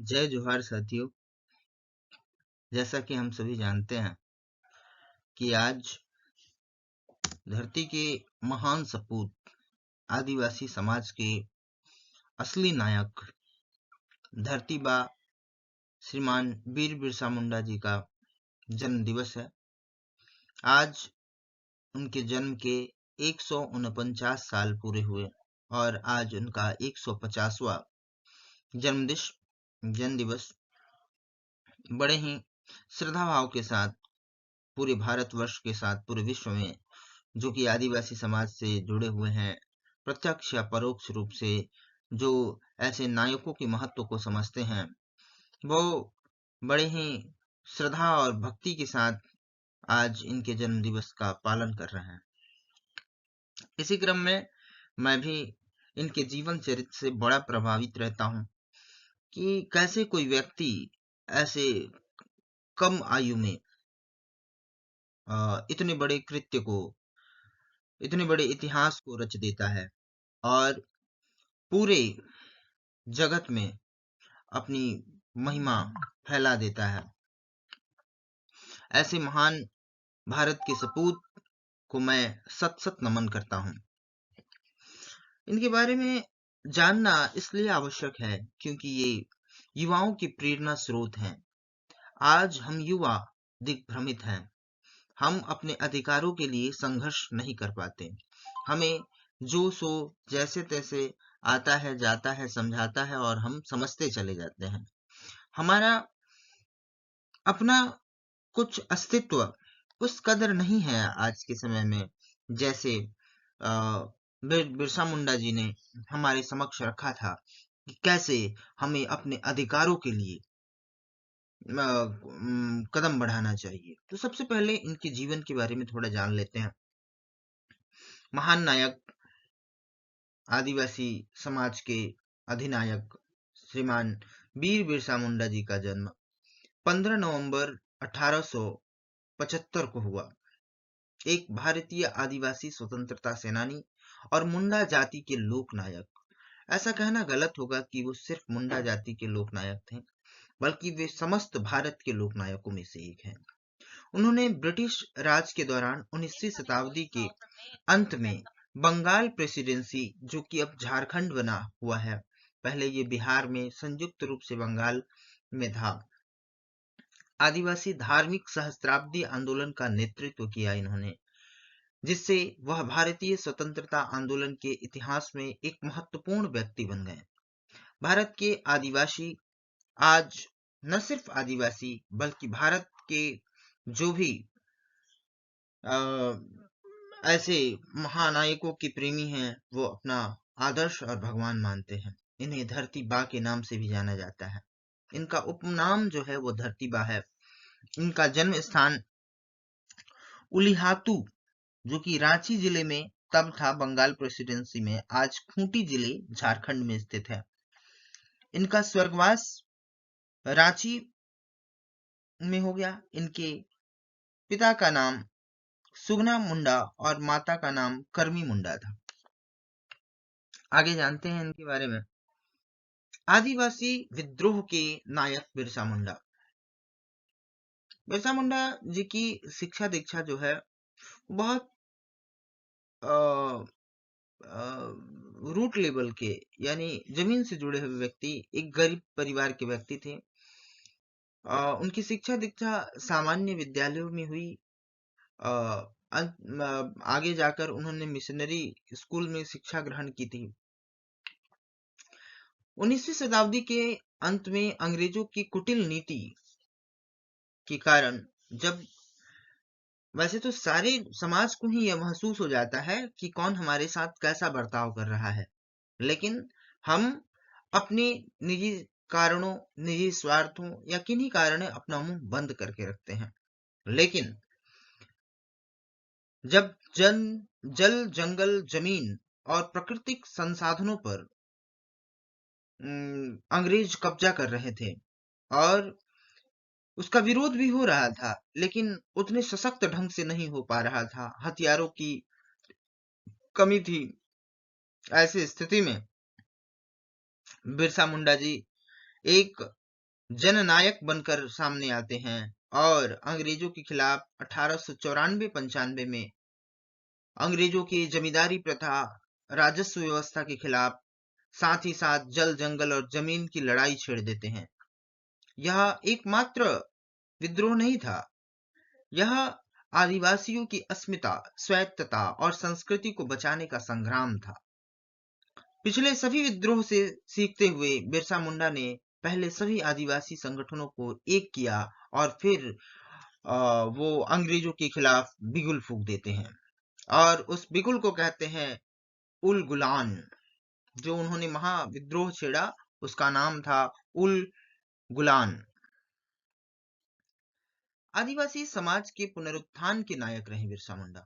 जय जोहार साथियों। जैसा कि हम सभी जानते हैं कि आज धरती के महान सपूत आदिवासी समाज के असली नायक धरती बा श्रीमान वीर बिरसा मुंडा जी का जन्म दिवस है। आज उनके जन्म के 149 साल पूरे हुए और आज उनका 150वां जन्म दिवस बड़े ही श्रद्धा भाव के साथ पूरे भारतवर्ष के साथ पूरे विश्व में जो कि आदिवासी समाज से जुड़े हुए हैं, प्रत्यक्ष या परोक्ष रूप से जो ऐसे नायकों के महत्व को समझते हैं, वो बड़े ही श्रद्धा और भक्ति के साथ आज इनके जन्म दिवस का पालन कर रहे हैं। इसी क्रम में मैं भी इनके जीवन चरित्र से बड़ा प्रभावित रहता हूँ कि कैसे कोई व्यक्ति ऐसे कम आयु में इतने बड़े कृत्य को, इतने बड़े इतिहास को रच देता है और पूरे जगत में अपनी महिमा फैला देता है। ऐसे महान भारत के सपूत को मैं सत सत नमन करता हूँ। इनके बारे में जानना इसलिए आवश्यक है क्योंकि ये युवाओं की प्रेरणा स्रोत हैं। आज हम युवा दिग्भ्रमित हैं। हम अपने अधिकारों के लिए संघर्ष नहीं कर पाते। हमें जो सो जैसे तैसे आता है, जाता है, समझाता है और हम समझते चले जाते हैं। हमारा अपना कुछ अस्तित्व उस कदर नहीं है आज के समय में, जैसे बिरसा मुंडा जी ने हमारे समक्ष रखा था कि कैसे हमें अपने अधिकारों के लिए कदम बढ़ाना चाहिए। तो सबसे पहले इनके जीवन के बारे में थोड़ा जान लेते हैं। महान नायक, आदिवासी समाज के अधिनायक श्रीमान वीर बिरसा मुंडा जी का जन्म 15 नवंबर 1875 को हुआ। एक भारतीय आदिवासी स्वतंत्रता सेनानी और मुंडा जाति के लोक नायक। ऐसा कहना गलत होगा कि वो सिर्फ मुंडा जाति के लोक नायक थे, बल्कि वे समस्त भारत के लोक नायकों में से एक हैं। उन्होंने ब्रिटिश राज के दौरान 19वीं शताब्दी के अंत में बंगाल प्रेसिडेंसी, जो कि अब झारखंड बना हुआ है, पहले ये बिहार में संयुक्त रूप से बंगाल में था, आदिवासी धार्मिक सहस्त्राब्दी आंदोलन का नेतृत्व किया इन्होंने, जिससे वह भारतीय स्वतंत्रता आंदोलन के इतिहास में एक महत्वपूर्ण व्यक्ति बन गए। भारत के आदिवासी आज न सिर्फ आदिवासी बल्कि भारत के जो भी ऐसे महानायकों के प्रेमी हैं, वो अपना आदर्श और भगवान मानते हैं। इन्हें धरती बा के नाम से भी जाना जाता है। इनका उपनाम जो है वो धरती बा है। इनका जन्म स्थान उलिहातू, जो कि रांची जिले में तब था बंगाल प्रेसिडेंसी में, आज खूंटी जिले झारखंड में स्थित है। इनका स्वर्गवास रांची में हो गया। इनके पिता का नाम सुगना मुंडा और माता का नाम करमी मुंडा था। आगे जानते हैं इनके बारे में। आदिवासी विद्रोह के नायक बिरसा मुंडा। बिरसा मुंडा जी की शिक्षा दीक्षा जो है बहुत रूट लेवल के, यानी जमीन से जुड़े हुए व्यक्ति, एक गरीब परिवार के व्यक्ति थे। उनकी शिक्षा दीक्षा सामान्य विद्यालयों में हुई। आगे जाकर उन्होंने मिशनरी स्कूल में शिक्षा ग्रहण की थी। 19वीं शताब्दी के अंत में अंग्रेजों की कुटिल नीति के कारण, जब वैसे तो सारे समाज को ही यह महसूस हो जाता है कि कौन हमारे साथ कैसा बर्ताव कर रहा है, लेकिन हम अपने निजी कारणों, निजी स्वार्थों या किन्हीं कारण अपना मुंह बंद करके रखते हैं। लेकिन जब जल, जंगल, जमीन और प्राकृतिक संसाधनों पर अंग्रेज कब्जा कर रहे थे और उसका विरोध भी हो रहा था, लेकिन उतने सशक्त ढंग से नहीं हो पा रहा था, हथियारों की कमी थी। ऐसी स्थिति में बिरसा मुंडा जी एक जननायक बनकर सामने आते हैं और अंग्रेजों के खिलाफ 1894-95 में अंग्रेजों की जमींदारी प्रथा, राजस्व व्यवस्था के खिलाफ, साथ ही साथ जल जंगल और जमीन की लड़ाई छेड़ देते हैं। यह एकमात्र विद्रोह नहीं था, यह आदिवासियों की अस्मिता, स्वायत्तता और संस्कृति को बचाने का संग्राम था। पिछले सभी विद्रोह से सीखते हुए बिरसा मुंडा ने पहले सभी आदिवासी संगठनों को एक किया और फिर वो अंग्रेजों के खिलाफ बिगुल फूंक देते हैं और उस बिगुल को कहते हैं उल गुलान। जो उन्होंने महाविद्रोह छेड़ा उसका नाम था उल गुलान। आदिवासी समाज के पुनरुत्थान के नायक रहे बिरसा मुंडा।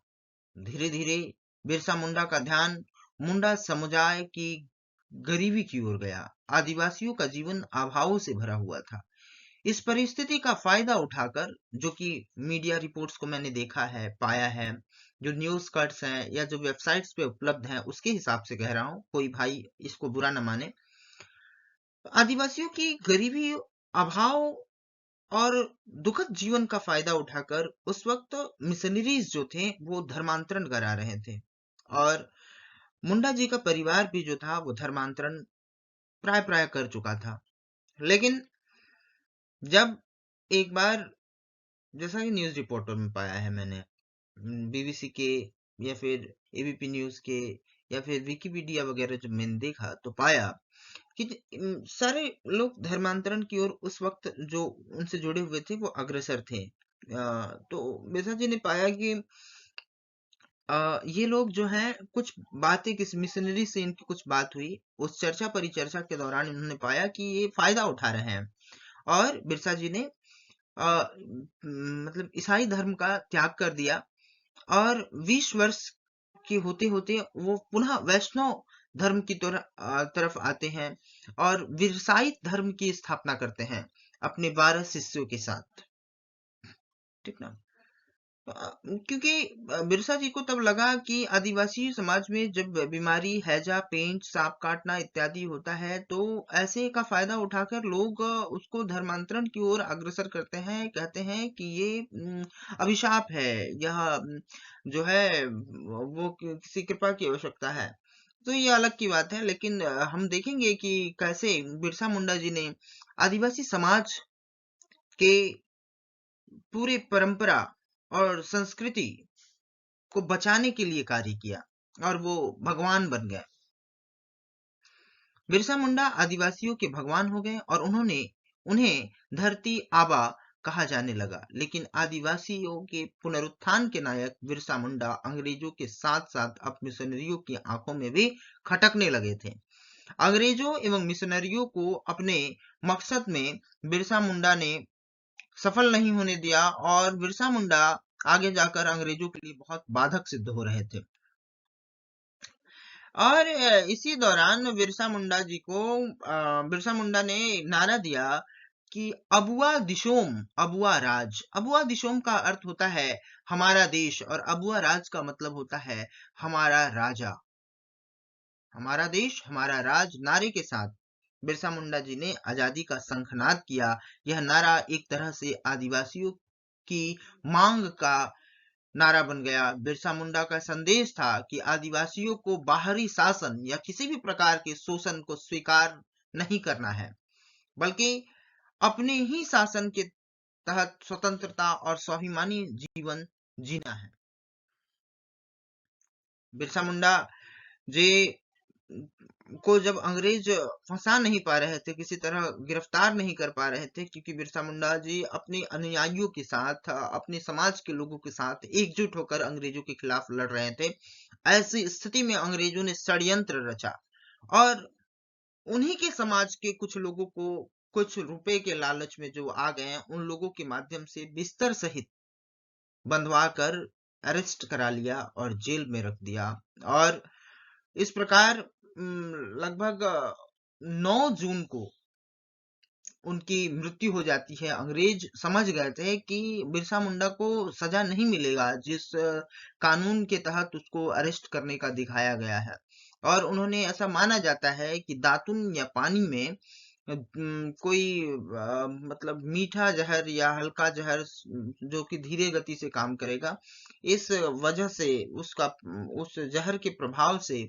धीरे धीरे बिरसा मुंडा का ध्यान मुंडा समुदाय की गरीबी की ओर गया। आदिवासियों का जीवन अभावों से भरा हुआ था। इस परिस्थिति का फायदा उठाकर, जो कि मीडिया रिपोर्ट्स को मैंने देखा है, पाया है, जो न्यूज कट्स हैं या जो वेबसाइट्स पे उपलब्ध हैं, उसके हिसाब से कह रहा हूं, कोई भाई इसको बुरा न माने। आदिवासियों की गरीबी, अभाव और दुखद जीवन का फायदा उठाकर उस वक्त मिशनरीज जो थे वो धर्मांतरण करा रहे थे और मुंडा जी का परिवार भी जो था वो धर्मांतरण प्राय प्राय कर चुका था। लेकिन जब एक बार, जैसा कि न्यूज रिपोर्टर में पाया है मैंने, बीबीसी के या फिर एबीपी न्यूज के या फिर विकिपीडिया वगैरह जब मैंने देखा तो पाया कि सारे लोग धर्मांतरण की ओर उस वक्त जो उनसे जुड़े हुए थे वो अग्रसर थे। तो बिरसा जी ने पाया कि ये लोग जो हैं कुछ बातें, किस मिशनरी से इनकी कुछ बात हुई, उस चर्चा परिचर्चा के दौरान उन्होंने पाया कि ये फायदा उठा रहे हैं और बिरसा जी ने मतलब ईसाई धर्म का त्याग कर दिया और 20 वर्ष के होते होते वो पुनः वैष्णव धर्म की तरफ आते हैं और वीरसाई धर्म की स्थापना करते हैं अपने 12 शिष्यों के साथ। ठीक ना। क्योंकि बिरसा जी को तब लगा कि आदिवासी समाज में जब बीमारी, हैजा, पेंच, सांप काटना इत्यादि होता है तो ऐसे का फायदा उठाकर लोग उसको धर्मांतरण की ओर अग्रसर करते हैं, कहते हैं कि ये अभिशाप है, यह जो है वो किसी कृपा की आवश्यकता है। तो ये अलग की बात है, लेकिन हम देखेंगे कि कैसे बिरसा मुंडा जी ने आदिवासी समाज के पूरे परंपरा और संस्कृति को बचाने के लिए कार्य किया और वो भगवान बन गए। बिरसा मुंडा आदिवासियों के भगवान हो गए और उन्हें धरती आबा कहा जाने लगा। लेकिन आदिवासियों के पुनरुत्थान के नायक बिरसा मुंडा अंग्रेजों के साथ साथ अब मिशनरियों की आंखों में भी खटकने लगे थे। अंग्रेजों एवं मिशनरियों को अपने मकसद में बिरसा मुंडा ने सफल नहीं होने दिया और बिरसा मुंडा आगे जाकर अंग्रेजों के लिए बहुत बाधक सिद्ध हो रहे थे। और इसी दौरान बिरसा मुंडा ने नारा दिया कि अबुआ दिशोम अबुआ राज। अबुआ दिशोम का अर्थ होता है हमारा देश और अबुआ राज का मतलब होता है हमारा राजा। हमारा देश हमारा राज नारे के साथ बिरसा मुंडा जी ने आजादी का शंखनाद किया। यह नारा एक तरह से आदिवासियों की मांग का नारा बन गया। बिरसा मुंडा का संदेश था कि आदिवासियों को बाहरी शासन या किसी भी प्रकार के शोषण को स्वीकार नहीं करना है, बल्कि अपने ही शासन के तहत स्वतंत्रता और स्वाभिमानी जीवन जीना है। बिरसा मुंडा जी को जब अंग्रेज फंसा नहीं पा रहे थे, किसी तरह गिरफ्तार नहीं कर पा रहे थे, क्योंकि बिरसा मुंडा जी अपने अनुयायियों के साथ, अपने समाज के लोगों के साथ एकजुट होकर अंग्रेजों के खिलाफ लड़ रहे थे। ऐसी स्थिति में अंग्रेजों ने षड्यंत्र रचा और उन्हीं के समाज के कुछ लोगों को कुछ रुपए के लालच में जो आ गए, उन लोगों के माध्यम से बिस्तर सहित बंधवा कर अरेस्ट करा लिया और जेल में रख दिया। और इस प्रकार लगभग 9 जून को उनकी मृत्यु हो जाती है। अंग्रेज समझ गए थे कि बिरसा मुंडा को सजा नहीं मिलेगा जिस कानून के तहत उसको अरेस्ट करने का दिखाया गया है, और उन्होंने, ऐसा माना जाता है कि दातुन या पानी में कोई मतलब मीठा जहर या हल्का जहर जो कि धीरे गति से काम करेगा, इस वजह से उस जहर के प्रभाव से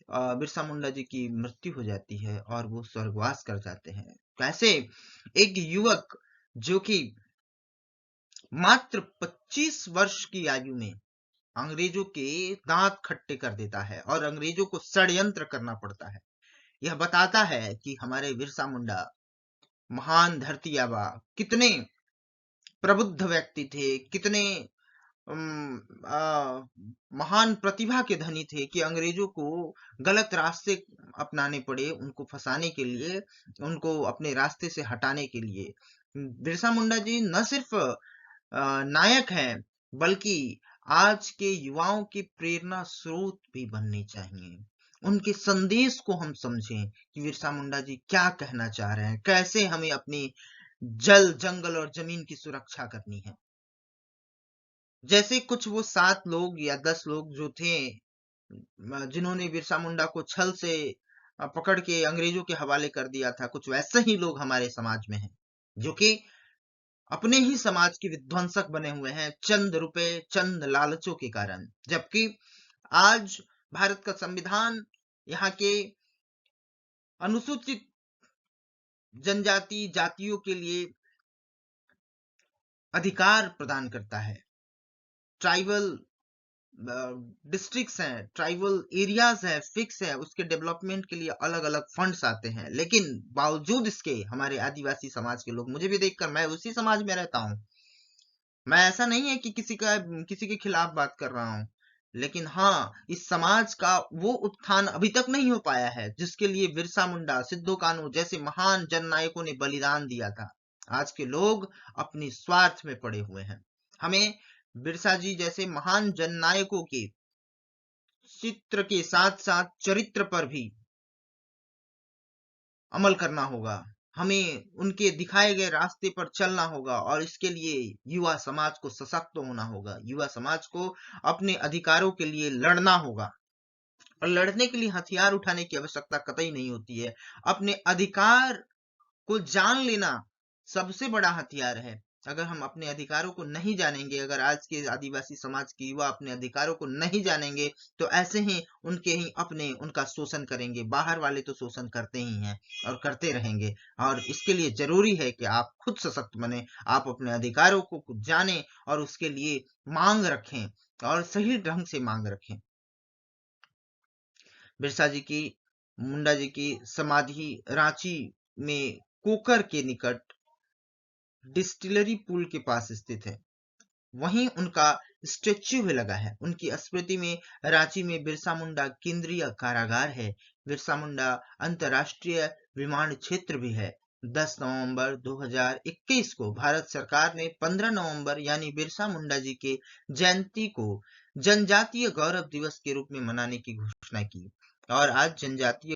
बिरसा मुंडा जी की मृत्यु हो जाती है और वो स्वर्गवास कर जाते हैं। कैसे एक युवक जो कि मात्र 25 वर्ष की आयु में अंग्रेजों के दांत खट्टे कर देता है और अंग्रेजों को षड्यंत्र करना पड़ता है, यह बताता है कि हमारे बिरसा मुंडा महान धरती आबा कितने प्रबुद्ध व्यक्ति थे, कितने महान प्रतिभा के धनी थे कि अंग्रेजों को गलत रास्ते अपनाने पड़े, उनको फंसाने के लिए, उनको अपने रास्ते से हटाने के लिए। बिरसा मुंडा जी न सिर्फ नायक हैं, बल्कि आज के युवाओं की प्रेरणा स्रोत भी बनने चाहिए। उनके संदेश को हम समझें कि बिरसा मुंडा जी क्या कहना चाह रहे हैं, कैसे हमें अपनी जल, जंगल और जमीन की सुरक्षा करनी है। जैसे कुछ वो 7 लोग या 10 लोग जो थे जिन्होंने बिरसा मुंडा को छल से पकड़ के अंग्रेजों के हवाले कर दिया था, कुछ वैसे ही लोग हमारे समाज में हैं जो कि अपने ही समाज के विध्वंसक बने हुए हैं चंद रुपए, चंद लालचों के कारण। जबकि आज भारत का संविधान यहाँ के अनुसूचित जनजाति जातियों के लिए अधिकार प्रदान करता है। ट्राइबल डिस्ट्रिक्ट्स हैं, ट्राइबल एरियाज है, फिक्स है, उसके डेवलपमेंट के लिए अलग अलग फंड्स आते हैं। लेकिन बावजूद इसके हमारे आदिवासी समाज के लोग, मुझे भी देखकर, मैं उसी समाज में रहता हूँ, मैं ऐसा नहीं है कि किसी के खिलाफ बात कर रहा हूँ, लेकिन हाँ, इस समाज का वो उत्थान अभी तक नहीं हो पाया है जिसके लिए बिरसा मुंडा, सिद्धो कान्हू जैसे महान जननायकों ने बलिदान दिया था। आज के लोग अपने स्वार्थ में पड़े हुए हैं। हमें बिरसा जी जैसे महान जननायकों के चित्र के साथ साथ चरित्र पर भी अमल करना होगा। हमें उनके दिखाए गए रास्ते पर चलना होगा और इसके लिए युवा समाज को सशक्त होना होगा। युवा समाज को अपने अधिकारों के लिए लड़ना होगा और लड़ने के लिए हथियार उठाने की आवश्यकता कतई नहीं होती है। अपने अधिकार को जान लेना सबसे बड़ा हथियार है। अगर हम अपने अधिकारों को नहीं जानेंगे, अगर आज के आदिवासी समाज के युवा अपने अधिकारों को नहीं जानेंगे, तो ऐसे ही अपने उनका शोषण करेंगे। बाहर वाले तो शोषण करते ही हैं और करते रहेंगे, और इसके लिए जरूरी है कि आप खुद सशक्त बने, आप अपने अधिकारों को जानें और उसके लिए मांग रखें और सही ढंग से मांग रखें। बिरसा जी की, मुंडा जी की समाधि रांची में कोकर के निकट डिस्टिलरी पुल के पास स्थित है। वहीं उनका स्टेच्यू भी लगा है। उनकी स्मृति में रांची में बिरसा मुंडा केंद्रीय कारागार है। बिरसा मुंडा अंतर्राष्ट्रीय विमान क्षेत्र भी है। 10 नवंबर 2021 को भारत सरकार ने 15 नवंबर यानी बिरसा मुंडा जी के जयंती को जनजातीय गौरव दिवस के रूप में मनाने की घोषणा की और आज जनजातीय